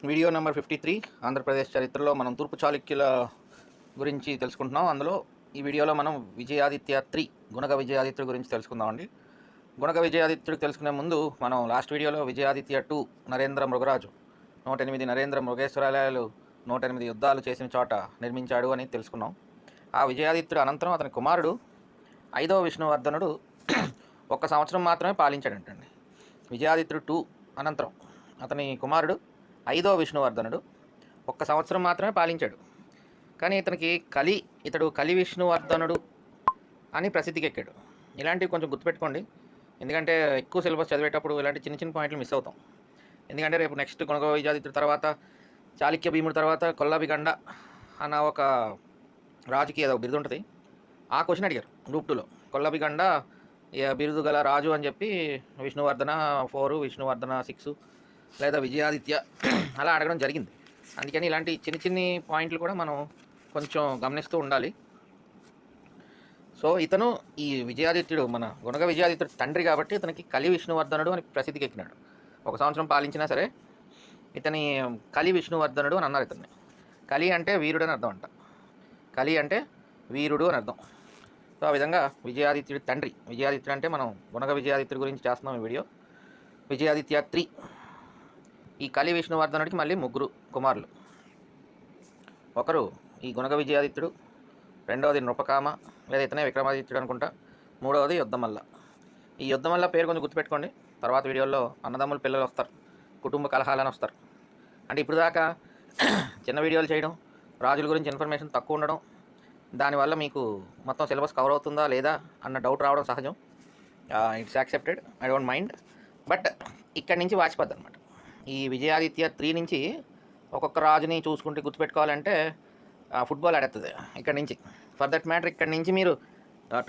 Video number 53 Andhra Pradesh చరిత్రలో మనం తూర్పు చాళుక్యుల గురించి తెలుసుకుంటున్నాం. అందులో ఈ వీడియోలో మనం విజయాదిత్య 3 గుణగ విజయాదిత్యుడి గురించి తెలుసుకుందామండి. గుణగ విజయాదిత్యుడికి తెలుసుకునే ముందు మనం లాస్ట్ వీడియోలో విజయాదిత్య 2 నరేంద్ర మృగరాజు 108 నరేంద్ర మృగేశ్వరాలయాలు 108 యుద్ధాలు చేసిన చోట నిర్మించాడు అని తెలుసుకున్నాం. ఆ విజయాదిత్యుడు అనంతరం అతని కుమారుడు 5వ విష్ణువర్ధనుడు 1 సంవత్సరం మాత్రమే పాలించాడంటండి. విజయాదిత్యుడు 2 అనంతరం అతని కుమారుడు 5వ విష్ణువర్ధనుడు 1 సంవత్సరం మాత్రమే పాలించాడు. కానీ ఇతడు కలి విష్ణువర్ధనుడు అని ప్రసిద్ధికి ఎక్కాడు. ఇలాంటివి కొంచెం గుర్తుపెట్టుకోండి, ఎందుకంటే ఎక్కువ సిలబస్ చదివేటప్పుడు ఇలాంటి చిన్న చిన్న పాయింట్లు మిస్ అవుతాం. ఎందుకంటే రేపు నెక్స్ట్ గుణగ విజయాదిత్యుడి తర్వాత చాళుక్య భీముడి తర్వాత కొల్లబిగండ అన్న ఒక రాజుకి ఏదో బిరుదు ఉంటుంది. ఆ క్వశ్చన్ అడిగారు గ్రూప్ 2లో. కొల్లబిగండ బిరుదు గల రాజు అని చెప్పి విష్ణువర్ధన 4, విష్ణువర్ధన 6 లేదా విజయాదిత్య అలా అడగడం జరిగింది. అందుకని ఇలాంటి చిన్న చిన్ని పాయింట్లు కూడా మనం కొంచెం గమనిస్తూ ఉండాలి. సో ఇతను ఈ విజయాదిత్యుడు మన గుణగ విజయాదిత్యుడు తండ్రి కాబట్టి ఇతనికి కలి విష్ణువర్ధనుడు అని ప్రసిద్ధికి ఎక్కినాడు. 1 సంవత్సరం పాలించినా సరే ఇతని కలి విష్ణువర్ధనుడు అని అన్నారు. ఇతన్ని కలి అంటే వీరుడు అని అర్థం అంట. కలి అంటే వీరుడు అని అర్థం. సో ఆ విధంగా విజయాదిత్యుడి తండ్రి విజయాదిత్యుడు అంటే మనం గుణగ విజయాదిత్యుడి గురించి చేస్తున్నాం ఈ వీడియో. విజయాదిత్య 3 ఈ కలి విష్ణువర్ధనుడికి మళ్ళీ 3 కుమారులు. ఒకరు ఈ గుణగ విజయాదిత్యుడు, రెండవది నృపకామ లేదా ఇతనే విక్రమాదిత్యుడు అనుకుంటా, మూడవది యుద్ధమల్ల. ఈ యుద్ధమల్ల పేరు కొంచెం గుర్తుపెట్టుకోండి. తర్వాత వీడియోలో అన్నదమ్ముల పిల్లలు వస్తారు, కుటుంబ కలహాలని వస్తారు. అంటే ఇప్పుడు దాకా చిన్న వీడియోలు చేయడం, రాజుల గురించి ఇన్ఫర్మేషన్ తక్కువ ఉండడం, దానివల్ల మీకు మొత్తం సిలబస్ కవర్ అవుతుందా లేదా అన్న డౌట్ రావడం సహజం. It's accepted, I don't mind. But ఇక్కడి నుంచి వాచిపోద్ది అనమాట. ఈ విజయాదిత్య 3 నుంచి ఒక్కొక్క రాజుని చూసుకుంటే గుర్తుపెట్టుకోవాలంటే ఫుట్బాల్ ఆడేస్తుంది ఇక్కడి నుంచి. ఫర్ దట్ మ్యాటర్ ఇక్కడి నుంచి మీరు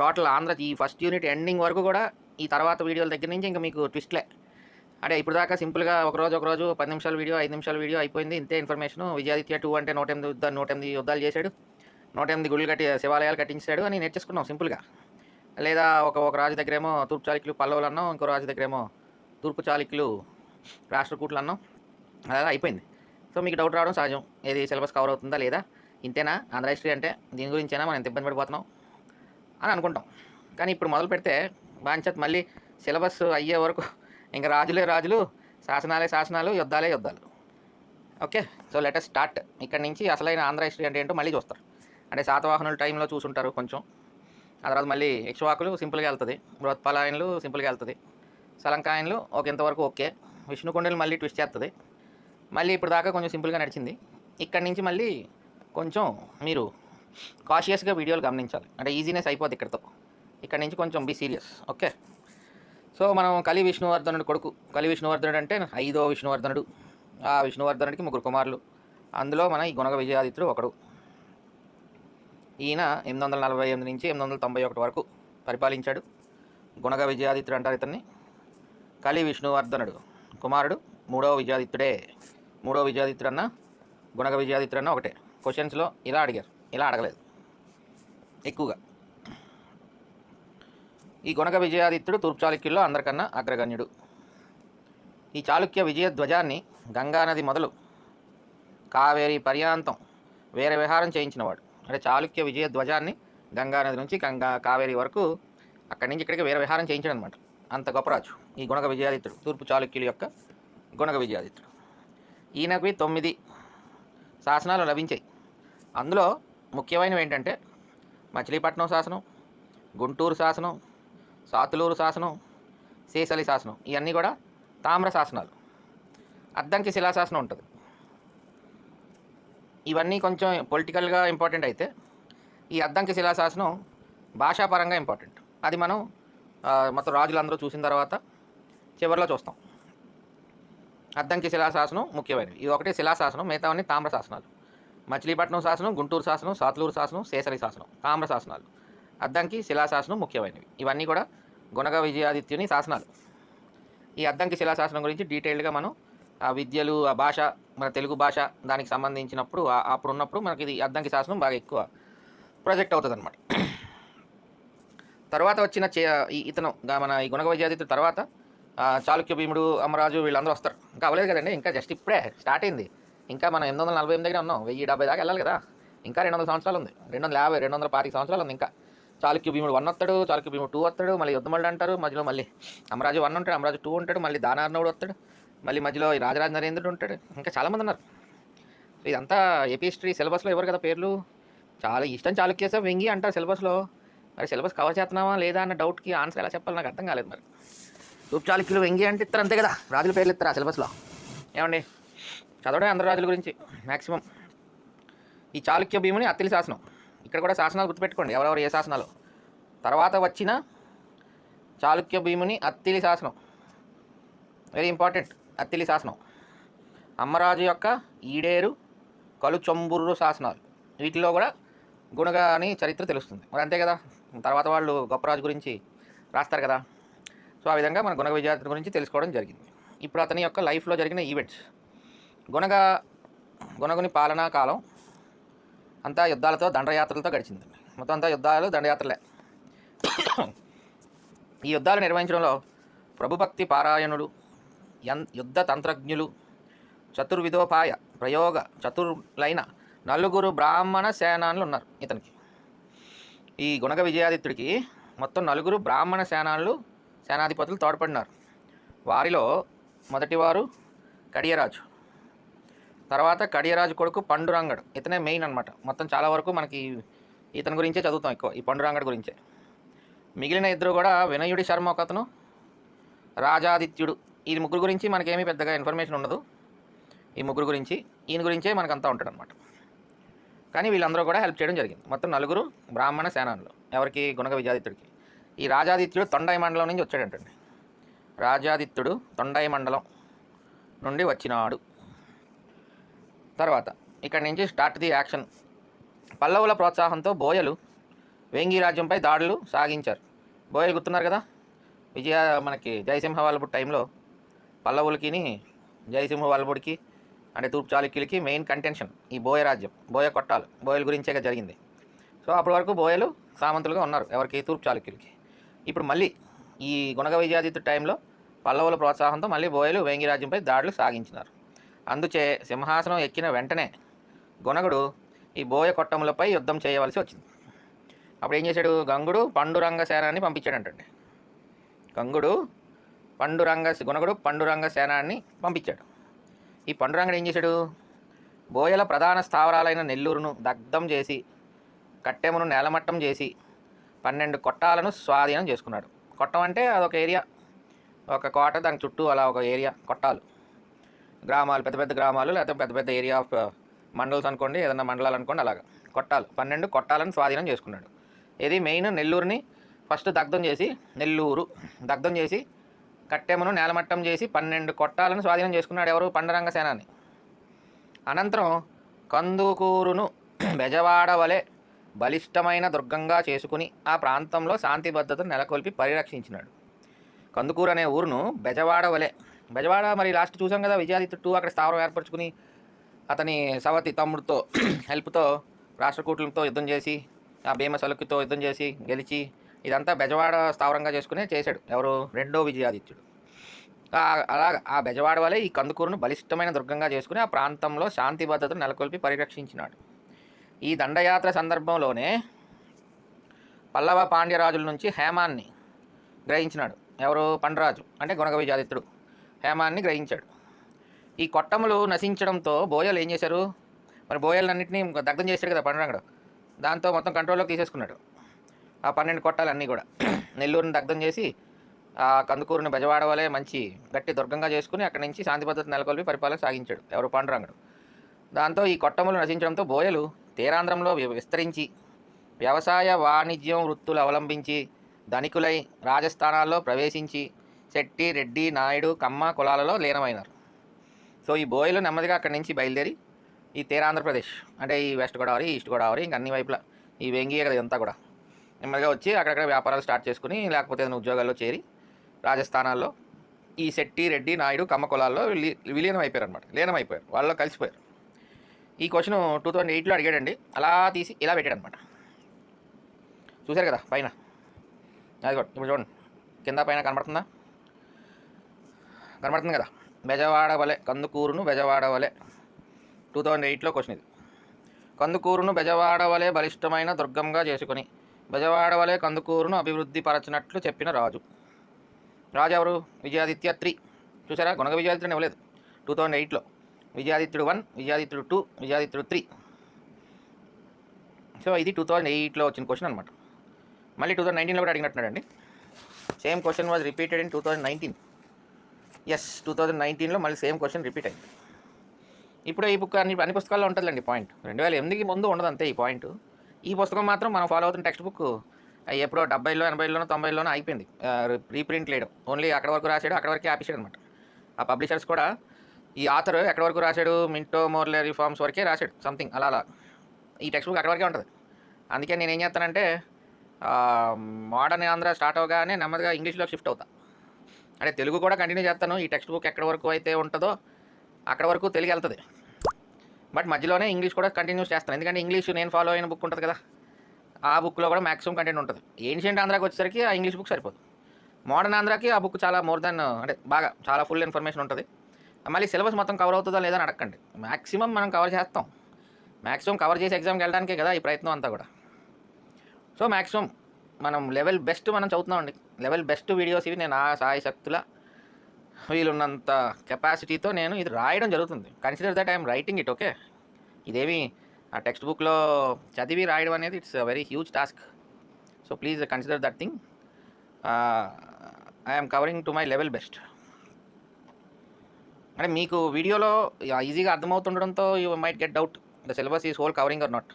టోటల్ ఆంధ్ర ఈ ఫస్ట్ యూనిట్ ఎండింగ్ వరకు కూడా ఈ తర్వాత వీడియోల దగ్గర నుంచి ఇంకా మీకు ట్విస్ట్లే. అంటే ఇప్పుడు దాకా సింపుల్గా ఒకరోజు 10 నిమిషాల వీడియో, 5 నిమిషాల వీడియో అయిపోయింది, ఇంతే ఇన్ఫర్మేషన్. విజయాదిత్య 2 అంటే 108 యుద్ధాలు చేశాడు, 108 గుళ్ళు శివాలయాలు కట్టించాడు అని నేర్చేసుకున్నాం సింపుల్గా. లేదా ఒక రాజు దగ్గరేమో తూర్పు చాళుక్యులు పల్లవులు అన్నాం, ఇంకో రాజు దగ్గరేమో తూర్పు చాళుక్యులు రాష్ట్రకూట్లు అన్నాం. అలా అయిపోయింది. సో మీకు డౌట్ రావడం సహజం, ఏది సిలబస్ కవర్ అవుతుందా లేదా, ఇంతేనా ఆంధ్ర హిస్టరీ అంటే దీని గురించేనా మనం ఎంత ఇబ్బంది పడిపోతున్నాం అని అనుకుంటాం. కానీ ఇప్పుడు మొదలు పెడితే బాంచత్ మళ్ళీ సిలబస్ అయ్యే వరకు ఇంకా రాజులే రాజులు, శాసనాలే శాసనాలు, యుద్ధాలే యుద్ధాలు. Okay, so let us start. ఇక్కడ నుంచి అసలైన ఆంధ్ర హిస్టరీ అంటే ఏంటో మళ్ళీ చూస్తారు. అంటే శాతవాహనుల టైంలో చూసుంటారు కొంచెం, ఆ తర్వాత మళ్ళీ ఇక్ష్వాకులు సింపుల్గా వెళ్తుంది, బృహత్పలాయనులు సింపుల్గా వెళ్తుంది, సలంకాయన్లు ఇంతవరకు ఓకే, విష్ణుకుండలు మళ్ళీ ట్విస్ట్ చేస్తుంది. మళ్ళీ ఇప్పుడు దాకా కొంచెం సింపుల్గా నడిచింది. ఇక్కడి నుంచి మళ్ళీ కొంచెం మీరు కాషియస్గా వీడియోలు గమనించాలి. అంటే ఈజీనెస్ అయిపోద్ది ఇక్కడితో. ఇక్కడి నుంచి కొంచెం బీ సీరియస్. ఓకే, సో మనం కలి విష్ణువర్ధనుడు కొడుకు. కలి విష్ణువర్ధనుడు అంటే 5వ విష్ణువర్ధనుడు. ఆ విష్ణువర్ధనుడికి 3 కుమారులు. అందులో మన ఈ గుణగ విజయాదిత్యుడు ఒకడు. ఈయన 848 నుంచి 891 వరకు పరిపాలించాడు. గుణగ విజయాదిత్యుడు అంటారు ఇతన్ని. కలి విష్ణువర్ధనుడు కుమారుడు 3వ విజయాదిత్యుడే. 3వ విజయాదిత్యుడు అన్న గుణగ విజయాదిత్యుడు అన్న ఒకటే. క్వశ్చన్స్లో ఇలా అడిగారు, ఇలా అడగలేదు ఎక్కువగా. ఈ గుణగ విజయాదిత్యుడు తూర్పు చాళుక్యుల్లో అందరికన్నా అగ్రగణ్యుడు. ఈ చాళుక్య విజయ ధ్వజాన్ని గంగానది మొదలు కావేరి పర్యాంతం వేరే విహారం చేయించినవాడు. అంటే చాళుక్య విజయ ధ్వజాన్ని గంగానది నుంచి కావేరి వరకు అక్కడి నుంచి ఇక్కడికి వేరే విహారం చేయించాడు అనమాట. అంత గొప్పరాజు ఈ గుణగ విజయాదిత్యుడు, తూర్పు చాళుక్యుల యొక్క గుణగ విజయాదిత్యుడు. ఈయనకి 9 శాసనాలు లభించాయి. అందులో ముఖ్యమైనవి ఏంటంటే మచిలీపట్నం శాసనం, గుంటూరు శాసనం, సాతులూరు శాసనం, శేషలి శాసనం. ఇవన్నీ కూడా తామ్ర శాసనాలు. అద్దంకి శిలాశాసనం ఉంటుంది. ఇవన్నీ కొంచెం పొలిటికల్గా ఇంపార్టెంట్ అయితే ఈ అద్దంకి శిలాశాసనం భాషాపరంగా ఇంపార్టెంట్. అది మనం మొత్తం రాజులందరూ చూసిన తర్వాత చివరిలో చూస్తాం. అద్దంకి శిలాశాసనం ముఖ్యమైనవి. ఇది ఒకటి శిలాశాసనం, మిగతావన్నీ తామ్ర శాసనాలు. మచిలీపట్నం శాసనం, గుంటూరు శాసనం, సాతులూరు శాసనం, శేషలి శాసనం తామ్ర శాసనాలు. అద్దంకి శిలాశాసనం ముఖ్యమైనవి. ఇవన్నీ కూడా గుణగ విజయాదిత్యుని శాసనాలు. ఈ అద్దంకి శిలాశాసనం గురించి డీటెయిల్డ్గా మనం ఆ విద్యలు, ఆ భాష, మన తెలుగు భాష దానికి సంబంధించినప్పుడు అప్పుడు ఉన్నప్పుడు మనకి ఇది అద్దంకి శాసనం బాగా ఎక్కువ ప్రొజెక్ట్ అవుతుంది అనమాట. తర్వాత వచ్చిన ఇతను మన ఈ గుణగ విజయాదిత్యుడు తర్వాత చాళుక్య భీముడు అమరాజు వీళ్ళందరూ వస్తారు. ఇంకా అవ్వలేదు కదండి, ఇంకా జస్ట్ ఇప్పుడే స్టార్ట్ అయింది. ఇంకా మనం 848 దగ్గర ఉన్నాం, 1070 దాకా వెళ్ళాలి కదా. ఇంకా 200 సంవత్సరాలు ఉంది, 250 225 సంవత్సరాలు ఉంది ఇంకా. చాళుక్య భీముడు 1 వస్తాడు, చాళుక్య భీముడు 2 వస్తాడు, మళ్ళీ యుద్ధమల్లి అంటారు, మధ్యలో మళ్ళీ అమరాజు 1 ఉంటాడు, అమరాజు 2 ఉంటాడు, మళ్ళీ దానార్ణవుడు వస్తాడు, మళ్ళీ మధ్యలో ఈ రాజరాజ నరేంద్రుడు ఉంటాడు, ఇంకా చాలామంది ఉన్నారు. ఇదంతా ఏపీ హిస్టరీ సిలబస్లో ఇవ్వరు కదా పేర్లు. చాలా ఇష్టం చాళుక్యస వెంగి అంటారు సిలబస్లో. మరి సిలబస్ కవర్ చేస్తున్నావా లేదా అన్న డౌట్కి ఆన్సర్ ఎలా చెప్పాలి నాకు అర్థం కాలేదు. మరి తూర్పు చాళుక్యులు వెంగి అంటే ఇస్తారు అంతే కదా, రాజుల పేర్లు ఇస్తారు ఆ సిలబస్లో. ఏమండి చదవడే అందరు రాజుల గురించి మ్యాక్సిమం. ఈ చాళుక్య భీముని అత్తిలి శాసనం, ఇక్కడ కూడా శాసనాలు గుర్తుపెట్టుకోండి ఎవరెవరు ఏ శాసనాలు. తర్వాత వచ్చిన చాళుక్య భీముని అత్తిలి శాసనం వెరీ ఇంపార్టెంట్. అత్తిలి శాసనం అమ్మరాజు యొక్క ఈడేరు కలుచొంబుర్రు శాసనాలు, వీటిలో కూడా గుణగాని చరిత్ర తెలుస్తుంది. మరి అంతే కదా, తర్వాత వాళ్ళు గొప్పరాజు గురించి రాస్తారు కదా. సో ఆ విధంగా మన గుణగ విజయాదిత్యుడి గురించి తెలుసుకోవడం జరిగింది. ఇప్పుడు అతని యొక్క లైఫ్లో జరిగిన ఈవెంట్స్. గుణగుని పాలనా కాలం అంతా యుద్ధాలతో దండయాత్రలతో గడిచిందండి. మొత్తం అంతా యుద్ధాలు దండయాత్రలే. ఈ యుద్ధాలు నిర్వహించడంలో ప్రభుభక్తి పారాయణుడు, యుద్ధ తంత్రజ్ఞులు, చతుర్విధోపాయ ప్రయోగ చతుర్లైన 4 బ్రాహ్మణ సేనానులు ఉన్నారు ఇతనికి. ఈ గుణగ విజయాదిత్యుడికి మొత్తం 4 బ్రాహ్మణ సేనాధిపతులు తోడ్పడినారు. వారిలో మొదటివారు కడియరాజు, తర్వాత కడియరాజు కొడుకు పండురంగడు, ఇతనే మెయిన్ అనమాట. మొత్తం చాలా వరకు మనకి ఇతని గురించే చదువుతాం ఎక్కువ, ఈ పండురంగడు గురించే. మిగిలిన ఇద్దరు కూడా వినయుడి శర్మ ఒకతను, రాజాదిత్యుడు. ఈ ముగ్గురు గురించి మనకేమీ పెద్దగా ఇన్ఫర్మేషన్ ఉండదు. ఈ ముగ్గురు గురించి ఈయన గురించే మనకంతా ఉంటాడు అనమాట. కానీ వీళ్ళందరూ కూడా హెల్ప్ చేయడం జరిగింది. మొత్తం 4 బ్రాహ్మణ సేనానులు ఎవరికి, గుణగ విజయాదిత్యుడికి. ఈ రాజాదిత్యుడు తొండై మండలం నుంచి వచ్చాడంటండి. రాజాదిత్యుడు తొండై మండలం నుండి వచ్చినాడు. తర్వాత ఇక్కడి నుంచి స్టార్ట్ ది యాక్షన్. పల్లవుల ప్రోత్సాహంతో బోయలు వేంగి రాజ్యంపై దాడులు సాగించారు. బోయలు గుర్తున్నారు కదా, మనకి జయసింహ వాళ్ళబుడి టైంలో పల్లవులకి జయసింహ వాళ్ళబుడికి అంటే తూర్పు చాళుక్యులకి మెయిన్ కంటెన్షన్ ఈ బోయ రాజ్యం, బోయ కొట్టాలు, బోయల గురించే జరిగింది. సో అప్పటి వరకు బోయలు సామంతులుగా ఉన్నారు ఎవరికి, తూర్పు చాళుక్యులకి. ఇప్పుడు మళ్ళీ ఈ గుణగ విజయాదిత్యుడి టైంలో పల్లవుల ప్రోత్సాహంతో మళ్ళీ బోయలు వేంగి రాజ్యంపై దాడులు సాగించినారు. అందుచే సింహాసనం ఎక్కిన వెంటనే గుణగుడు ఈ బోయ కొట్టములపై యుద్ధం చేయవలసి వచ్చింది. అప్పుడు ఏం చేశాడు, గంగుడు పండురంగ సేనాన్ని పంపించాడంటండి. గుణగుడు పండురంగ సేనాన్ని పంపించాడు. ఈ పండురంగడు ఏం చేశాడు, బోయల ప్రధాన స్థావరాలైన నెల్లూరును దగ్ధం చేసి, కట్టెమును నేలమట్టం చేసి 12 కొట్టాలను స్వాధీనం చేసుకున్నాడు. కొట్టం అంటే అదొక ఏరియా, ఒక కోట, దాని చుట్టూ అలా ఒక ఏరియా కొట్టాలు, గ్రామాలు, పెద్ద పెద్ద గ్రామాలు, లేకపోతే పెద్ద పెద్ద ఏరియా ఆఫ్ మండల్స్ అనుకోండి, ఏదన్నా మండలాలు అనుకోండి, అలాగా కొట్టాలు 12 కొట్టాలను స్వాధీనం చేసుకున్నాడు. ఇది మెయిన్ నెల్లూరుని ఫస్ట్ దగ్ధం చేసి కట్టెమును నేలమట్టం చేసి 12 కొట్టాలను స్వాధీనం చేసుకున్నాడు ఎవరు, పండురంగ సేనాని. అనంతరం కందుకూరును బెజవాడ వలె బలిష్టమైన దుర్గంగా చేసుకుని ఆ ప్రాంతంలో శాంతి భద్రతను నెలకొల్పి పరిరక్షించినాడు. కందుకూరు అనే ఊరును బెజవాడ మరి లాస్ట్ చూసాం కదా, విజయాదిత్యుడు 2 అక్కడ స్థావరం ఏర్పరచుకుని అతని సవతి తమ్ముడితో హెల్ప్తో రాష్ట్రకూటులతో యుద్ధం చేసి, ఆ భీమసలుకితో యుద్ధం చేసి గెలిచి, ఇదంతా బెజవాడ స్థావరంగా చేసుకునే చేశాడు ఎవరు, 2వ విజయాదిత్యుడు. అలాగా ఆ బెజవాడ వలె ఈ కందుకూరును బలిష్టమైన దుర్గంగా చేసుకుని ఆ ప్రాంతంలో శాంతి భద్రతను నెలకొల్పి పరిరక్షించినాడు. ఈ దండయాత్ర సందర్భంలోనే పల్లవ పాండ్యరాజుల నుంచి హేమాన్ని గ్రహించినాడు ఎవరు, పండరాజు అంటే గుణగ విజయాదిత్యుడు హేమాన్ని గ్రహించాడు. ఈ కొట్టములు నశించడంతో బోయలు ఏం చేశారు, మరి బోయలన్నింటినీ దగ్ధం చేశాడు కదా పండురంగడు, దాంతో మొత్తం కంట్రోల్లోకి తీసేసుకున్నాడు ఆ 12 కొట్టాలన్నీ కూడా. నెల్లూరుని దగ్ధం చేసి ఆ కందుకూరుని బెజవాడ వలె మంచి గట్టి దుర్గంగా చేసుకుని అక్కడి నుంచి శాంతి భద్రత నెలకొల్పి పరిపాలన సాగించాడు ఎవరు, పాండురంగడు. దాంతో ఈ కొట్టములు నశించడంతో బోయలు తీరాంధ్రంలో విస్తరించి వ్యవసాయ వాణిజ్యం వృత్తులు అవలంబించి ధనికులై రాజస్థానాల్లో ప్రవేశించి శెట్టి, రెడ్డి, నాయుడు, కమ్మ కులాలలో లీనమైనారు. సో ఈ బోయలు నెమ్మదిగా అక్కడి నుంచి బయలుదేరి ఈ తీరాంధ్రప్రదేశ్ అంటే ఈ వెస్ట్ గోదావరి, ఈస్ట్ గోదావరి, ఇంక అన్ని వైపులా ఈ వెంగియే కదా ఇదంతా కూడా, నెమ్మదిగా వచ్చి అక్కడక్కడ వ్యాపారాలు స్టార్ట్ చేసుకుని, లేకపోతే ఏదైనా ఉద్యోగాల్లో చేరి రాజస్థానాల్లో ఈ శెట్టి, రెడ్డి, నాయుడు, కమ్మ కులాల్లో లీనమైపోయారు, వాళ్ళలో కలిసిపోయారు. ఈ క్వశ్చన్ 2008లో అడిగాడండి, అలా తీసి ఇలా పెట్టాడు అనమాట. చూశారు కదా పైన, అది కూడా ఇప్పుడు చూడండి కింద పైన కనబడుతుందా, కనబడుతుంది కదా, బెజవాడవలె కందుకూరును బెజవాడవలె 2008లో క్వశ్చన్ ఇది. కందుకూరును బెజవాడవలె బలిష్టమైన దుర్గంగా చేసుకుని బెజవాడవలె కందుకూరును అభివృద్ధి పరచినట్లు చెప్పిన రాజు. రాజు ఎవరు? విజయాదిత్య 3. చూసారా, గుణగ విజయాదిత్యుడు ఇవ్వలేదు 2008లో. విజయాదిత్యుడు 1, విజయాదిత్యుడు 2, విజయాదిత్యుడు 3. సో ఇది 2008లో వచ్చిన క్వశ్చన్ అనమాట. మళ్ళీ 2019లో కూడా అడిగినట్టున్నాడండి. Same question was repeated in 2019. Yes, 2019లో మళ్ళీ సేమ్ క్వశ్చన్ రిపీట్ అయింది. ఇప్పుడు ఈ బుక్ అన్ని పుస్తకాల్లో ఉంటుందండి పాయింట్. 2008కి ముందు ఉండదు అంతే ఈ పాయింట్. ఈ పుస్తకం మాత్రం మనం ఫాలో అవుతున్న టెక్స్ట్ బుక్ ఎప్పుడో 70లో 80లోనో 90లోనో అయిపోయింది. రీప్రింట్ లేయడం ఓన్లీ అక్కడ వరకు రాశాడు, అక్కడ వరకే ఆపేసాడు అనమాట. ఆ పబ్లిషర్స్ కూడా ఈ ఆథర్ ఎక్కడ వరకు రాశాడు, మింటో మోర్లే రిఫార్మ్స్ వరకే రాశాడు, సంథింగ్ అలా అలా. ఈ టెక్స్ట్ బుక్ అక్కడ వరకే ఉంటుంది. అందుకే నేను ఏం చేస్తానంటే మోడర్న్ ఆంధ్ర స్టార్ట్ అవగానే నెమ్మదిగా ఇంగ్లీష్లో షిఫ్ట్ అవుతా. అంటే తెలుగు కూడా కంటిన్యూ చేస్తాను. ఈ టెక్స్ట్ బుక్ ఎక్కడ వరకు అయితే ఉంటుందో అక్కడ వరకు తెలుగు వెళ్తుంది, బట్ మధ్యలోనే ఇంగ్లీష్ కూడా కంటిన్యూస్ చేస్తాను. ఎందుకంటే ఇంగ్లీష్ నేను ఫాలో అయిన బుక్ ఉంటుంది కదా, ఆ బుక్లో కూడా మ్యాక్సిమం కంటెంట్ ఉంటుంది. ఏన్షియంట్ ఆంధ్రాకి వచ్చేసరికి ఆ ఇంగ్లీష్ బుక్ సరిపోదు. మోడర్న్ ఆంధ్రాకి ఆ బుక్ చాలా మోర్ దెన్, అంటే బాగా చాలా ఫుల్ ఇన్ఫర్మేషన్ ఉంటుంది. మళ్ళీ సిలబస్ మొత్తం కవర్ అవుతుందా లేదా అని అడగండి. మ్యాక్సిమం మనం కవర్ చేస్తాం. మ్యాక్సిమం కవర్ చేసి ఎగ్జామ్కి వెళ్ళడానికే కదా ఈ ప్రయత్నం అంతా కూడా. సో మ్యాక్సిమం మనం లెవెల్ బెస్ట్ మనం చదువుతున్నామండి. లెవెల్ బెస్ట్ వీడియోస్ ఇవి. నేను ఆ సాయి శక్తుల వీలున్నంత కెపాసిటీతో నేను ఇది రాయడం జరుగుతుంది. Consider that I'm writing it. Okay, ఇదేమి ఆ టెక్స్ట్ బుక్లో చదివి రాయడం అనేది it's very huge task. So please consider that thing. I'm covering to my level best. అంటే మీకు వీడియోలో ఈజీగా అర్థమవుతుండడంతో you might get doubt the syllabus is whole covering or not.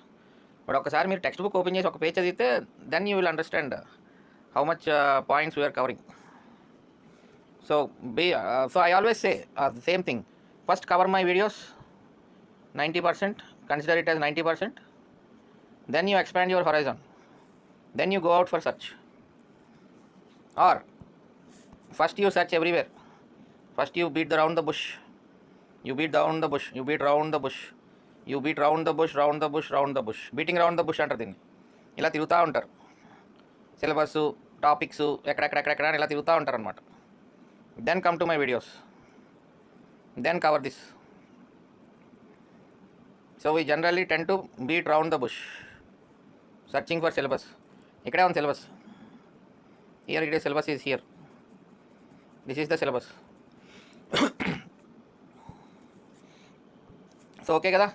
But ఒకసారి మీరు టెక్స్ట్ బుక్ ఓపెన్ చేసి ఒక పేజ్ చదివితే then you will understand how much points we are covering. So I always say the same thing. First cover my videos 90%, consider it as 90%. Then you expand your horizon. Then you go out for search. Or first you search everywhere. First you beat around the bush. You beat down the bush. You beat round the bush. You beat round the bush, round the bush, round the bush. Beating round the bush అంటారు దీన్ని. ఇలా తిరుగుతూ ఉంటారు. Syllabus, topics ఎక్కడెక్కడ ఇలా తిరుగుతూ ఉంటారు అనమాట. Then come to my videos. Then cover this. So we generally tend to beat round the bush, searching for syllabus. Ikkade on syllabus. Here it is, syllabus is here. This is the syllabus. So okay kada,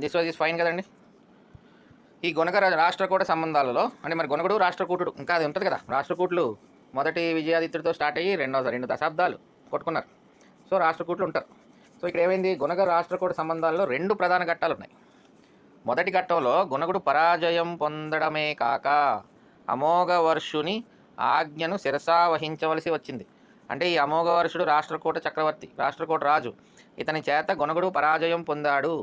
this was is fine kadandi. ఈ గొనగ రాష్ట్రకూట సంబంధాలలో అంటే మరి గొనగడు రాష్ట్రకూటుడు ఇంకా అది ఉంటుంది కదా. రాష్ట్రకూటులు మొదటి విజయాదిత్యుడితో start అయ్యి 2 దశాబ్దాలు కొట్టుకున్నారు. సో రాష్ట్రకూటులు ఉంటారు. సో ఇక్కడ ఏమైంది, గుణగ రాష్ట్రకూట సంబంధాల్లో 2 ప్రధాన ఘట్టాలు ఉన్నాయి. మొదటి ఘట్టంలో గుణగుడు పరాజయం పొందడమే కాక అమోఘవర్షుని ఆజ్ఞను శిరసా వహించవలసి వచ్చింది. అంటే ఈ అమోఘవర్షుడు రాష్ట్రకూట చక్రవర్తి, రాష్ట్రకూట రాజు. ఇతని చేత గుణగుడు పరాజయం పొందాడు.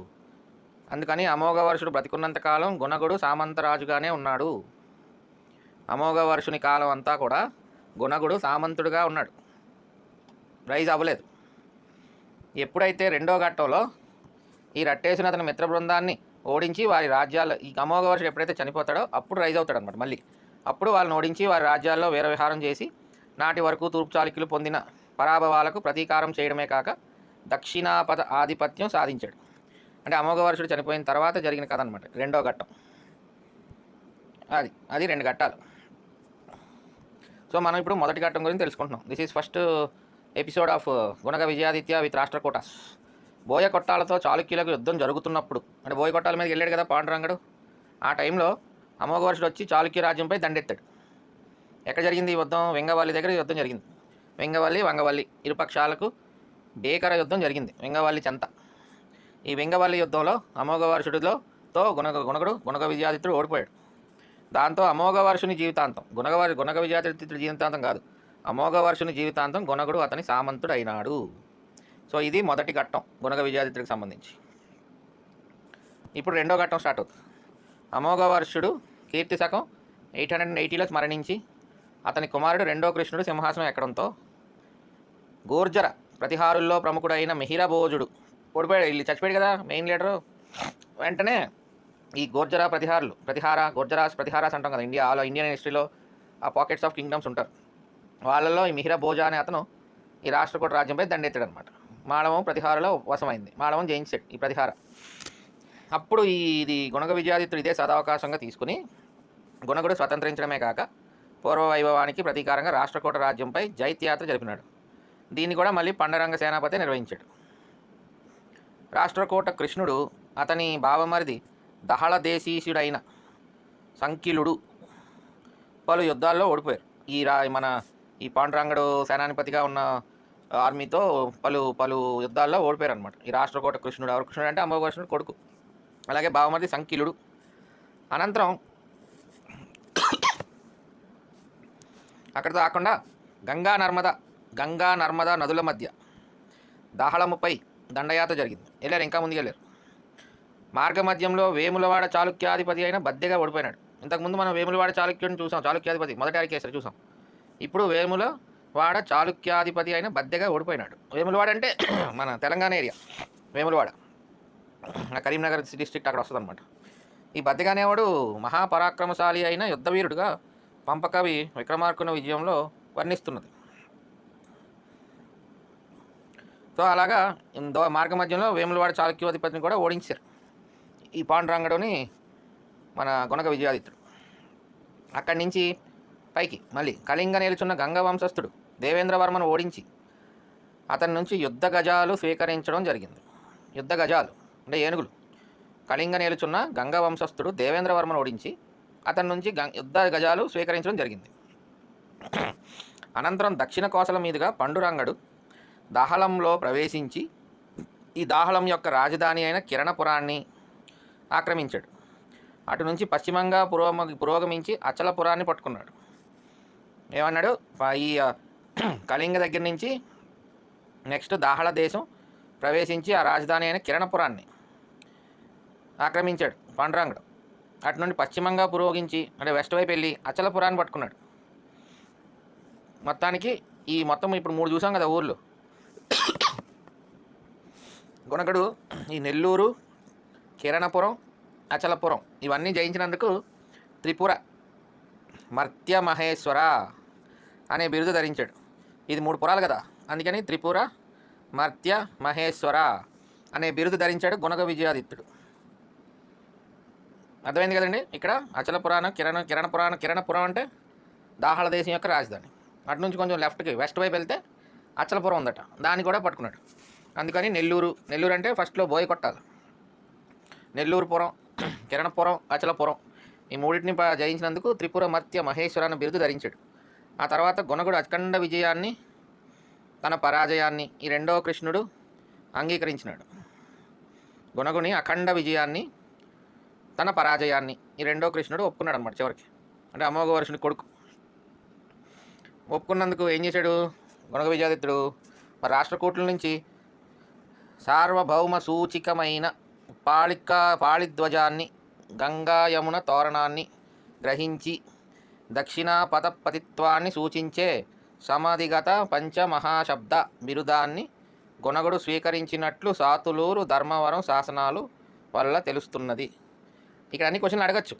అందుకని అమోఘవర్షుడు బ్రతికున్నంతకాలం గుణగుడు సామంతరాజుగానే ఉన్నాడు. అమోఘవర్షుని కాలం అంతా కూడా గుణగుడు సామంతుడుగా ఉన్నాడు, రైజ్ అవ్వలేదు. ఎప్పుడైతే రెండో ఘట్టంలో ఈ రట్టేసిన అతని మిత్ర బృందాన్ని ఓడించి వారి రాజ్యాల్లో ఈ అమోఘవర్షుడు ఎప్పుడైతే చనిపోతాడో అప్పుడు రైజ్ అవుతాడు అనమాట. మళ్ళీ అప్పుడు వాళ్ళని ఓడించి వారి రాజ్యాల్లో వీరవిహారం చేసి నాటి వరకు తూర్పు చాళుక్యులు పొందిన పరాభవాలకు ప్రతీకారం చేయడమే కాక దక్షిణాపథ ఆధిపత్యం సాధించాడు. అంటే అమోఘవర్షుడు చనిపోయిన తర్వాత జరిగిన కథ అనమాట రెండో ఘట్టం. అది 2 ఘట్టాలు. సో మనం ఇప్పుడు మొదటి ఘట్టం గురించి తెలుసుకుంటున్నాం. This is first episode of Gunaga Vijayaditya with Rashtrakutas. బోయ కొట్టాలతో చాళుక్యులకు యుద్ధం జరుగుతున్నప్పుడు, అంటే బోయ కొట్టాల మీదకి వెళ్ళాడు కదా పాండురంగడు, ఆ టైంలో అమోఘవర్షుడు వచ్చి చాళుక్య రాజ్యంపై దండెత్తాడు. ఎక్కడ జరిగింది ఈ యుద్ధం? వెంగవల్లి దగ్గర యుద్ధం జరిగింది. వెంగవల్లి వంగవల్లి ఇరుపక్షాలకు భీకర యుద్ధం జరిగింది వెంగవల్లి చెంత. ఈ వెంగవల్లి యుద్ధంలో అమోఘవర్షుడితో గుణగ విజయాదిత్యుడు ఓడిపోయాడు. దాంతో అమోఘవర్షుని జీవితాంతం గుణగ విజయాదిత్యుడి జీవితాంతం కాదు, అమోఘవర్షుని జీవితాంతం గుణగుడు అతని సామంతుడు అయినాడు. సో ఇది మొదటి ఘట్టం గుణగ విజయాదిత్యుడికి సంబంధించి. ఇప్పుడు రెండో ఘట్టం స్టార్ట్ అవుతుంది. అమోఘవర్షుడు కీర్తి శకం 880లో మరణించి అతని కుమారుడు రెండో కృష్ణుడు సింహాసనం ఎక్కడంతో గోర్జర ప్రతిహారుల్లో ప్రముఖుడైన మిహిరభోజుడు ఓడిపోయాడు. వీళ్ళు చచ్చిపోయాడు కదా మెయిన్ లీడరు. వెంటనే ఈ గోర్జరా ప్రతిహారాస్ అంటాం కదా ఇండియన్ హిస్టరీలో ఆ పాకెట్స్ ఆఫ్ కింగ్డమ్స్ ఉంటారు. వాళ్ళలో ఈ మిహిరభోజ అనే అతను ఈ రాష్ట్రకూట రాజ్యంపై దండెత్తాడు అనమాట. మాళవం ప్రతిహారలో వశమైంది. మాళవం జయించాడు ఈ ప్రతిహార. అప్పుడు ఇది గుణగ విజయాదిత్యుడు ఇదే సదావకాశంగా తీసుకుని గుణగుడు స్వతంత్రించడమే కాక పూర్వ వైభవానికి ప్రతీకారంగా రాష్ట్రకూట రాజ్యంపై జైత్యాత్ర జరిపినాడు. దీన్ని కూడా మళ్ళీ పండరంగ సేనాపతి నిర్వహించాడు. రాష్ట్రకూట కృష్ణుడు అతని బావమరిది దహళ దేశీయుడైన సంకిలుడు పలు యుద్ధాల్లో ఓడిపోయారు. మన ఈ పాండురంగడు సేనాధిపతిగా ఉన్న ఆర్మీతో పలు పలు యుద్ధాల్లో ఓడిపోయారు అనమాట ఈ రాష్ట్రకూట కృష్ణుడు. ఎవరు కృష్ణుడు అంటే అమ్మవారి కృష్ణుడు కొడుకు, అలాగే బావమరిది సంకిలుడు. అనంతరం అక్కడ కాకుండా గంగా నర్మద నదుల మధ్య దాహళముపై దండయాత్ర జరిగింది. వెళ్ళారు, ఇంకా ముందుకు వెళ్ళారు. మార్గమధ్యంలో వేములవాడ చాళుక్యాధిపతి అయిన బద్దెగా ఓడిపోయినాడు. ఇంతకుముందు మనం వేములవాడ చాళుక్యుడిని చూసాం, చాళుక్యాధిపతి మొదటి అరికేసరి చూసాం. ఇప్పుడు వేములవాడ చాళుక్యాధిపతి అయిన బద్దెగా ఓడిపోయినాడు. వేములవాడ అంటే మన తెలంగాణ ఏరియా వేములవాడ, కరీంనగర్ డిస్ట్రిక్ట్ అక్కడ వస్తుంది అనమాట. ఈ బద్దెగా అనేవాడు మహాపరాక్రమశాలి అయిన యుద్ధవీరుడుగా పంపకవి విక్రమార్కుని విజయంలో వర్ణిస్తున్నది. సో అలాగా మార్గమధ్యంలో వేములవాడ చాళుక్యాధిపతిని కూడా ఓడించారు ఈ పాండురంగడుని మన గుణగ విజయాదిత్యుడు. అక్కడి నుంచి పైకి మళ్ళీ కళింగ నిలుచున్న గంగ వంశస్థుడు దేవేంద్రవర్మను ఓడించి అతని నుంచి యుద్ధ గజాలు స్వీకరించడం జరిగింది. యుద్ధ గజాలు అంటే ఏనుగులు. కళింగ నిలుచున్న గంగ వంశస్థుడు దేవేంద్రవర్మను ఓడించి అతని నుంచి యుద్ధ గజాలు స్వీకరించడం జరిగింది. అనంతరం దక్షిణ కోసల మీదుగా పాండురంగడు దాహళంలో ప్రవేశించి ఈ దాహళం యొక్క రాజధాని అయిన కిరణపురాన్ని ఆక్రమించాడు. అటు నుంచి పశ్చిమంగా పురోగమించి అచలపురాన్ని పట్టుకున్నాడు. ఏమన్నాడు, ఈ కళింగ దగ్గర నుంచి నెక్స్ట్ దాహళ దేశం ప్రవేశించి ఆ రాజధాని అయిన కిరణపురాన్ని ఆక్రమించాడు పాండురంగడు. అటు నుండి పశ్చిమంగా పురోగించి అంటే వెస్ట్ వైపు వెళ్ళి అచలపురాన్ని పట్టుకున్నాడు. మొత్తానికి ఈ మొత్తం ఇప్పుడు 3 చూసాం కదా ఊర్లు. గుణగడు ఈ నెల్లూరు, కిరణపురం, అచలపురం ఇవన్నీ జయించినందుకు త్రిపుర మర్త్య మహేశ్వర అనే బిరుదు ధరించాడు. ఇది 3 పురాలు కదా, అందుకని త్రిపుర మర్త్య మహేశ్వర అనే బిరుదు ధరించాడు గుణగ విజయాదిత్యుడు. అర్థమైంది కదండి. ఇక్కడ అచలపురాణ కిరణపురం అంటే దాహళ దేశం యొక్క రాజధాని. అటు నుంచి కొంచెం లెఫ్ట్కి వెస్ట్ వైపు వెళ్తే అచలపురం ఉందట, దాన్ని కూడా పట్టుకున్నాడు. అందుకని నెల్లూరు అంటే ఫస్ట్లో బోయ కొట్టాలి. నెల్లూరుపురం, కిరణపురం, అచలపురం ఈ మూడింటిని జయించినందుకు త్రిపుర మర్త్య మహేశ్వర అనే బిరుదు ధరించాడు. ఆ తర్వాత గుణగుడు అఖండ విజయాన్ని, తన పరాజయాన్ని ఈ రెండవ కృష్ణుడు అంగీకరించినాడు. గుణగుని అఖండ విజయాన్ని, తన పరాజయాన్ని ఈ రెండో కృష్ణుడు ఒప్పుకున్నాడు అనమాట చివరికి. అంటే అమోఘ వర్షుని కొడుకు ఒప్పుకున్నందుకు ఏం చేశాడు గుణగ విజయాదిత్యుడు, మరి రాష్ట్రకూట్ల నుంచి సార్వభౌమ సూచికమైన పాళిధ్వజాన్ని, గంగా యమున తోరణాన్ని గ్రహించి దక్షిణాపథపతిత్వాన్ని సూచించే సమాధిగత పంచమహాశబ్ద బిరుదాన్ని గుణగుడు స్వీకరించినట్లు సాతులూరు ధర్మవరం శాసనాలు వల్ల తెలుస్తున్నది. ఇక్కడ అన్ని క్వశ్చన్లు అడగచ్చు.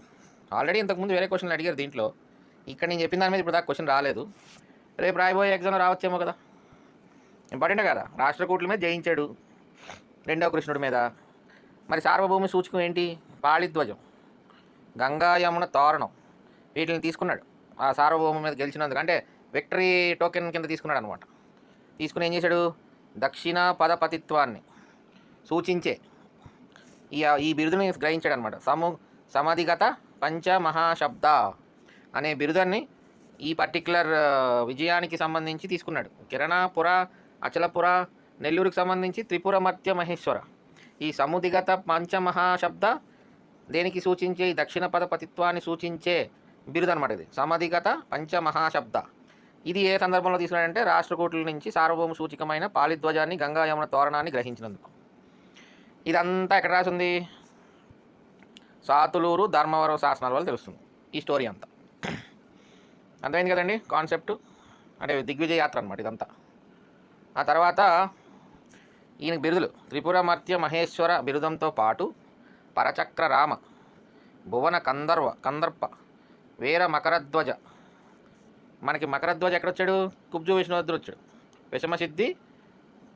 ఆల్రెడీ ఇంతకుముందు వేరే క్వశ్చన్లు అడిగారు దీంట్లో. ఇక్కడ నేను చెప్పిన దాని మీద ఇప్పుడు దాకా క్వశ్చన్ రాలేదు. రేపు రాయబోయే ఎగ్జామ్లో రావచ్చేమో కదా, ఇంపార్టెంట్ కదా. రాష్ట్రకూట్ల మీద జయించాడు రెండవ కృష్ణుడి మీద. మరి సార్వభౌమ సూచకం ఏంటి? పాళిధ్వజం, గంగా యమున తోరణం వీటిని తీసుకున్నాడు ఆ సార్వభౌమ మీద గెలిచినందుకు. అంటే విక్టరీ టోకెన్ కింద తీసుకున్నాడు అనమాట. తీసుకుని ఏం చేశాడు, దక్షిణ పదపతిత్వాన్ని సూచించే ఈ బిరుదుని గ్రహించాడు అనమాట. సమాధిగత పంచమహాశబ్ద అనే బిరుదాన్ని ఈ పర్టిక్యులర్ విజయానికి సంబంధించి తీసుకున్నాడు. కిరణపుర, అచలపుర, నెల్లూరుకి సంబంధించి త్రిపుర మర్త్య మహేశ్వర. ఈ సముదిగత పంచమహాశబ్ద దేనికి సూచించే, ఈ దక్షిణ పదపతిత్వాన్ని సూచించే బిరుదు అనమాట. ఇది సమాధిగత పంచమహాశబ్ద. ఇది ఏ సందర్భంలో తీసుకున్నాడంటే రాష్ట్రకూట్ల నుంచి సార్వభౌమ సూచికమైన పాళిధ్వజాన్ని, గంగా యమున తోరణాన్ని గ్రహించినందుకు. ఇదంతా ఎక్కడ రాసింది? సాతులూరు ధర్మవరం శాసనాల వల్ల తెలుస్తుంది ఈ స్టోరీ అంతా. అర్థమైంది కదండి కాన్సెప్ట్. అంటే దిగ్విజయ యాత్ర అనమాట ఇదంతా. ఆ తర్వాత ఈయనకి బిరుదులు త్రిపుర మర్త్య మహేశ్వర బిరుదంతో పాటు పరచక్ర రామ, భువన కందర్ప, వీర మకరధ్వజ. మనకి మకరధ్వజ ఎక్కడొచ్చాడు? కుబ్జు విష్ణువర్ధుడు వచ్చాడు. విషమసిద్ధి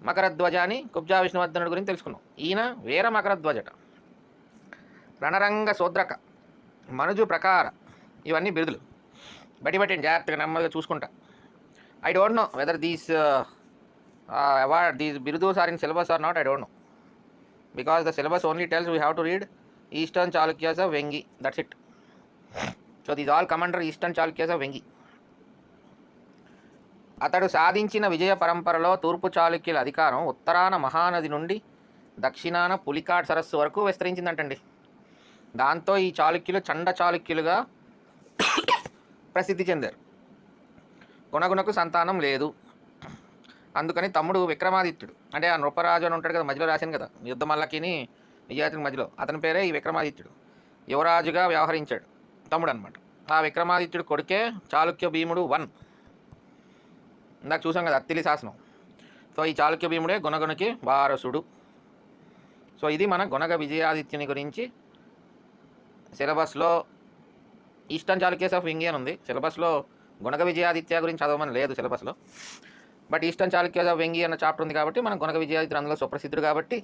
మకరధ్వజ అని కుబ్జా విష్ణువర్ధనుడి గురించి తెలుసుకున్నాం. ఈయన వీర మకరధ్వజట. రణరంగ శూద్రక, మనుజు ప్రకార, ఇవన్నీ బిరుదులు. బట్టి జాగ్రత్తగా నెమ్మదిగా చూసుకుంటా. I don't know whether these award, these birdus are in syllabus or not, I don't know, because the syllabus only tells we have to read Eastern Chalukyas of Vengi, that's it. So these all come under Eastern Chalukyas of Vengi. అతడు సాధించిన విజయ పరంపరలో తూర్పు చాళుక్యుల అధికారం ఉత్తరాన మహానది నుండి దక్షిణాన పులికాట్ సరస్సు వరకు విస్తరించిందంటండి. దాంతో ఈ చాళుక్యులు చండ చాళుక్యులుగా ప్రసిద్ధి చెందారు. గుణగుణకు సంతానం లేదు. అందుకని తమ్ముడు విక్రమాదిత్యుడు, అంటే ఆ నృపరాజు అని ఉంటాడు కదా, మధ్యలో రాశాను కదా యుద్ధమల్లకిని విజయాతుని మధ్యలో, అతని పేరే ఈ విక్రమాదిత్యుడు. యువరాజుగా వ్యవహరించాడు తమ్ముడు అనమాట. ఆ విక్రమాదిత్యుడు కొడుకే చాళుక్య భీముడు 1. ఇందాక చూసాం కదా అత్తిలి శాసనం. సో ఈ చాళుక్య భీముడే గుణగుణకి వారసుడు. సో ఇది మన గుణగ విజయాదిత్యుని గురించి సిలబస్లో ఈస్టర్న్ చాళుక్యస్ ఆఫ్ వెంగి అని ఉంది. సిలబస్లో గుణగ విజయాదిత్య గురించి చదవమని లేదు సిలబస్లో. But eastern Chalukyas of Vengi అన్న చాప్టర్ ఉంది కాబట్టి మనం గుణగ విజయాదిత్యుడు అందులో సుప్రసిద్ధుడు కాబట్టి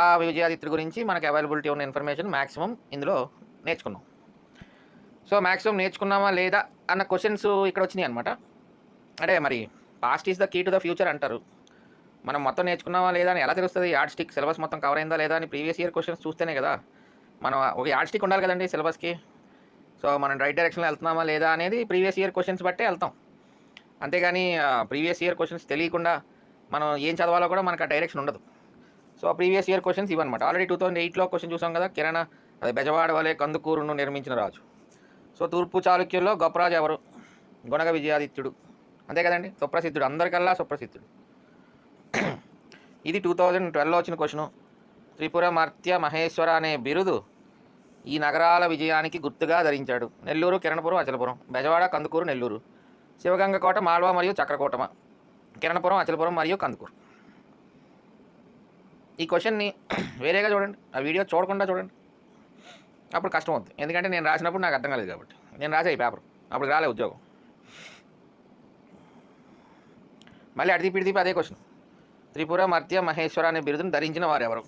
ఆ విజయాదిత్యుడి గురించి మనకు అవైలబిలిటీ ఉన్న ఇన్ఫర్మేషన్ మ్యాక్సిమం ఇందులో నేర్చుకున్నాం. సో మ్యాక్సిమం నేర్చుకున్నామా లేదా అన్న క్వశ్చన్స్ ఇక్కడ వచ్చినాయి అనమాట. అంటే మరి past is the key to the future అంటారు. మనం మొత్తం నేర్చుకున్నామా లేదా అని ఎలా తెలుస్తుంది? యాడ్ స్టిక్ సిలబస్ మొత్తం కవర్ అయిందా లేదా అని ప్రీవియస్ ఇయర్ క్వశ్చన్స్ చూస్తేనే కదా. మనం ఒక యాడ్ స్టిక్ ఉండాలి కదండి సిలబస్కి. సో మనం రైట్ డైరెక్షన్లో వెళ్తున్నామా లేదా అనేది ప్రీవియస్ ఇయర్ క్వశ్చన్స్ బట్టే వెళ్తాం. అంతేగాని ప్రీవియస్ ఇయర్ క్వశ్చన్స్ తెలియకుండా మనం ఏం చదవాలో కూడా మనకు ఆ డైరెక్షన్ ఉండదు. సో ప్రీవియస్ ఇయర్ క్వశ్చన్స్ ఇవన్నమాట. ఆల్రెడీ 2008లో క్వశ్చన్ చూసాం కదా, కిరణ అదే బెజవాడ వలె కందుకూరును నిర్మించిన రాజు. సో తూర్పు చాళుక్యుల్లో గొప్ప రాజు ఎవరు? గుణగ విజయాదిత్యుడు, అంతే కదండి, సుప్రసిద్ధుడు, అందరికల్లా సుప్రసిద్ధుడు. ఇది 2012లో వచ్చిన క్వశ్చను. త్రిపుర మర్త్య మహేశ్వర అనే బిరుదు ఈ నగరాల విజయానికి గుర్తుగా ధరించాడు. నెల్లూరు, కిరణపురం, అచలపురం, బెజవాడ, కందుకూరు, నెల్లూరు, శివగంగ కోట, మాల్వా మరియు చక్రకోటమ, కిరణపురం, అచలపురం మరియు కందుకూరు. ఈ క్వశ్చన్ని వేరేగా చూడండి, ఆ వీడియో చూడకుండా చూడండి, అప్పుడు కష్టం అవుతుంది. ఎందుకంటే నేను రాసినప్పుడు నాకు అర్థం కాలేదు కాబట్టి. నేను రాసే ఈ పేపర్ అప్పుడు రాలే ఉద్యోగం. మళ్ళీ అడితిపిడితి అదే క్వశ్చన్. త్రిపుర మర్త్య మహేశ్వర అనే బిరుదును ధరించిన వారు ఎవరు?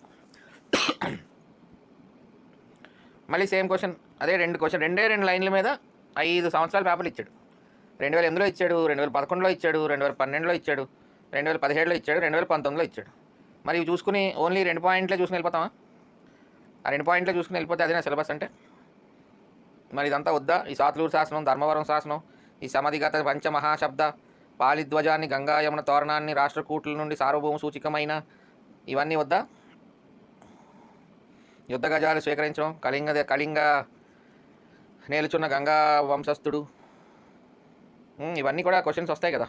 మళ్ళీ సేమ్ క్వశ్చన్, అదే రెండు లైన్ల మీద 5 సంవత్సరాల పేపర్లు ఇచ్చాడు. 2008లో ఇచ్చాడు, 2011లో ఇచ్చాడు, 2012లో ఇచ్చాడు, 2017లో ఇచ్చాడు, 2019లో ఇచ్చాడు. మరి ఇవి చూసుకుని ఓన్లీ 2 పాయింట్లే చూసుకుని వెళ్ళిపోతామా? ఆ 2 పాయింట్లే చూసుకుని వెళ్ళిపోతే అదే నా సిలబస్ అంటే? మరి ఇదంతా వద్దా? ఈ సాతులూరు శాసనం, ధర్మవరం శాసనం, ఈ సమాధిగత పంచమహాశబ్ద, పాలిధ్వజాన్ని, గంగా యమున తోరణాన్ని, రాష్ట్రకూటుల నుండి సార్వభౌమ సూచికమైన ఇవన్నీ వద్దా? యుద్ధ గజాలు స్వీకరించడం, కళింగ నేలుచున్న గంగా వంశస్థుడు, ఇవన్నీ కూడా క్వశ్చన్స్ వస్తాయి కదా,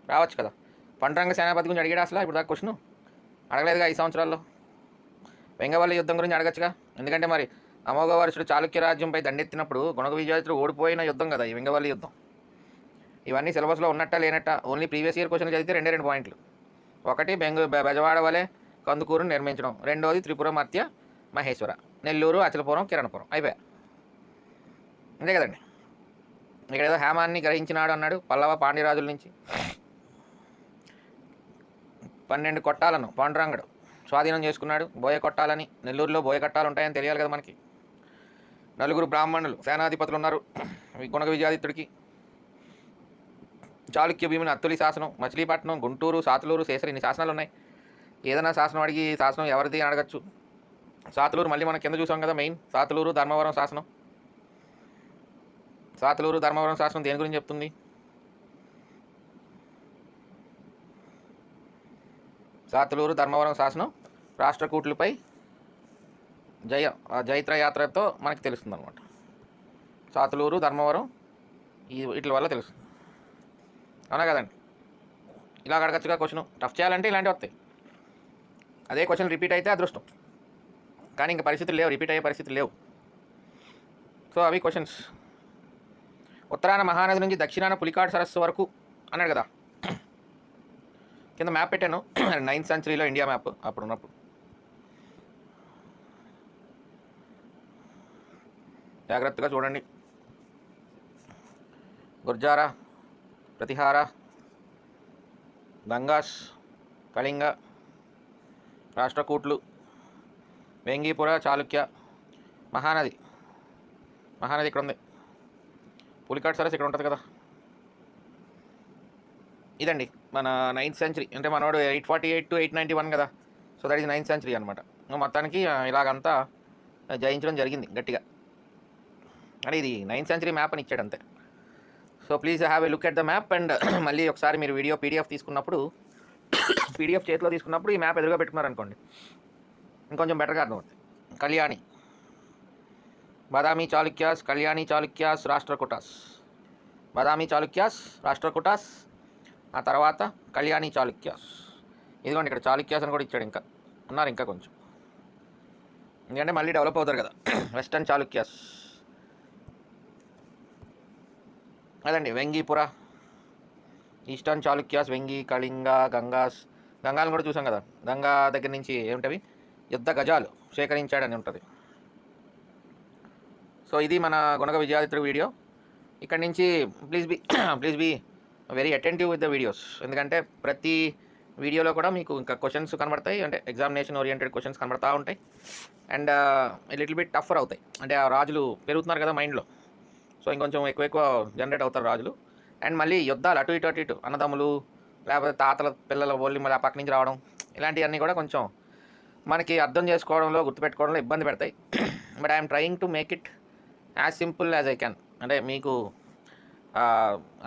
రావచ్చు కదా. పండ్రంగ సేనాపతి గురించి అడిగాడు అసలు ఇప్పుడు దాకా క్వశ్చన్ అడగలేదుగా. 5 సంవత్సరాల్లో వెంగవల్లి యుద్ధం గురించి అడగచ్చుగా. ఎందుకంటే మరి అమోఘవర్షుడు చాళుక్య రాజ్యంపై దండెత్తినప్పుడు గుణగ విజయాదిత్యుడు ఓడిపోయిన యుద్ధం కదా ఈ వెంగవల్లి యుద్ధం. ఇవన్నీ సిలబస్లో ఉన్నట్ట లేనట్ట? ఓన్లీ ప్రీవియస్ ఇయర్ క్వశ్చన్ చదివితే 2 పాయింట్లు. ఒకటి బెజవాడ వలె కందుకూరును నిర్మించడం, రెండోది త్రిపుర మర్త్య మహేశ్వర, నెల్లూరు, అచలపురం, కిరణపురం, అయిపోయా. అంతే కదండి. ఇక్కడ ఏదో హేమాన్ని గ్రహించినాడు అన్నాడు పల్లవ పాండ్యరాజుల నుంచి. 12 కొట్టాలను పాండురంగడు స్వాధీనం చేసుకున్నాడు బోయ కొట్టాలని. నెల్లూరులో బోయ కొట్టాలు ఉంటాయని తెలియాలి కదా మనకి. 4 బ్రాహ్మణులు సేనాధిపతులు ఉన్నారు గుణగ విజయాదిత్యుడికి. చాళుక్య భీముని అత్తులి శాసనం, మచిలీపట్నం, గుంటూరు, సాతులూరు, శేషరి, ఇన్ని శాసనాలు ఉన్నాయి. ఏదైనా శాసనం అడిగి శాసనం ఎవరిది అని అడగచ్చు. సాతులూరు మళ్ళీ మనం కింద చూసాం కదా, మెయిన్ సాతులూరు ధర్మవరం శాసనం. సాతులూరు ధర్మవరం శాసనం దేని గురించి చెప్తుంది? సాతులూరు ధర్మవరం శాసనం రాష్ట్రకూట్లపై జైత్రయాత్రతో మనకి తెలుస్తుంది అనమాట. సాతులూరు ధర్మవరం వీటి వల్ల తెలుస్తుంది, అవునా కదండి. ఇలా అడగచ్చుగా క్వశ్చన్. టఫ్ చేయాలంటే ఇలాంటివి వస్తాయి. అదే క్వశ్చన్ రిపీట్ అయితే అదృష్టం, కానీ ఇంకా పరిస్థితులు లేవు, రిపీట్ అయ్యే పరిస్థితులు లేవు. సో అవి క్వశ్చన్స్. ఉత్తరాన మహానది నుంచి దక్షిణాన పులికాట్ సరస్సు వరకు అన్నాడు కదా. కింద మ్యాప్ పెట్టాను 9th సెంచరీలో ఇండియా మ్యాప్ అప్పుడు ఉన్నప్పుడు. జాగ్రత్తగా చూడండి. గుర్జారా, ప్రతిహార, గంగాస్, కళింగ, రాష్ట్రకూట్లు, వెంగీపుర, చాళుక్య, మహానది. మహానది ఇక్కడ ఉంది. పులికాట్ సరస్సు ఇక్కడ ఉంటుంది కదా. ఇదండి మన 9th సెంచరీ, అంటే మనోడు 848 to 891 కదా. So that is 9th century అనమాట. మొత్తానికి ఇలాగంతా జయించడం జరిగింది గట్టిగా. అంటే ఇది 9th సెంచరీ మ్యాప్ అని ఇచ్చాడు అంతే. So please have a look at the map. And మళ్ళీ ఒకసారి మీరు వీడియో పీడిఎఫ్ తీసుకున్నప్పుడు, పీడిఎఫ్ చేతిలో తీసుకున్నప్పుడు ఈ మ్యాప్ ఎదురుగా పెట్టుకున్నారనుకోండి ఇంకొంచెం బెటర్గా అర్థమవుతుంది. కళ్యాణి, బాదామి చాళుక్యాస్, కళ్యాణి చాళుక్యాస్, రాష్ట్రకూటాస్. బాదామి చాళుక్యాస్, రాష్ట్రకూటాస్, ఆ తర్వాత కళ్యాణి చాళుక్యాస్. ఇదిగోండి ఇక్కడ చాళుక్యాస్ అని కూడా ఇచ్చాడు. ఇంకా ఉన్నారు ఇంకా కొంచెం, ఎందుకంటే మళ్ళీ డెవలప్ అవుతారు కదా. వెస్టర్న్ చాళుక్యాస్. అదండి వెంగీపుర, ఈస్టర్న్ చాళుక్యాస్, వెంగి, కళింగ, గంగాస్. గంగాలను కూడా చూసాం కదా. గంగా దగ్గర నుంచి ఏమిటవి యుద్ధ గజాలు సేకరించాడని ఉంటుంది. సో ఇది మన గుణక విజయాదిత్యుడి వీడియో. ఇక్కడ నుంచి please be very attentive with the videos. ఎందుకంటే ప్రతి వీడియోలో కూడా మీకు ఇంకా క్వశ్చన్స్ కనబడతాయి, అంటే ఎగ్జామినేషన్ ఓరియంటెడ్ క్వశ్చన్స్ కనబడతా ఉంటాయి. అండ్ లిటిల్ బిట్ టఫర్ అవుతాయి, అంటే ఆ రాజులు పెరుగుతున్నారు కదా మైండ్లో. సో ఇంకొంచెం ఎక్కువ జనరేట్ అవుతారు రాజులు. అండ్ మళ్ళీ యుద్ధాలు అటు ఇటు అన్నదమ్ములు, లేకపోతే తాతల పిల్లల ఓళ్ళి మళ్ళీ ఆ పక్క నుంచి రావడం, ఇలాంటివన్నీ కూడా కొంచెం మనకి అర్థం చేసుకోవడంలో, గుర్తుపెట్టుకోవడంలో ఇబ్బంది పెడతాయి. But I'm trying to make it as simple as I can. అంటే మీకు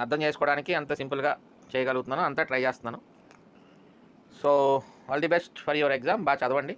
అర్థం చేసుకోవడానికి అంత సింపుల్గా చేయగలుగుతున్నాను, అంతా ట్రై చేస్తున్నాను. So all the best for your exam. బాగా చదవండి.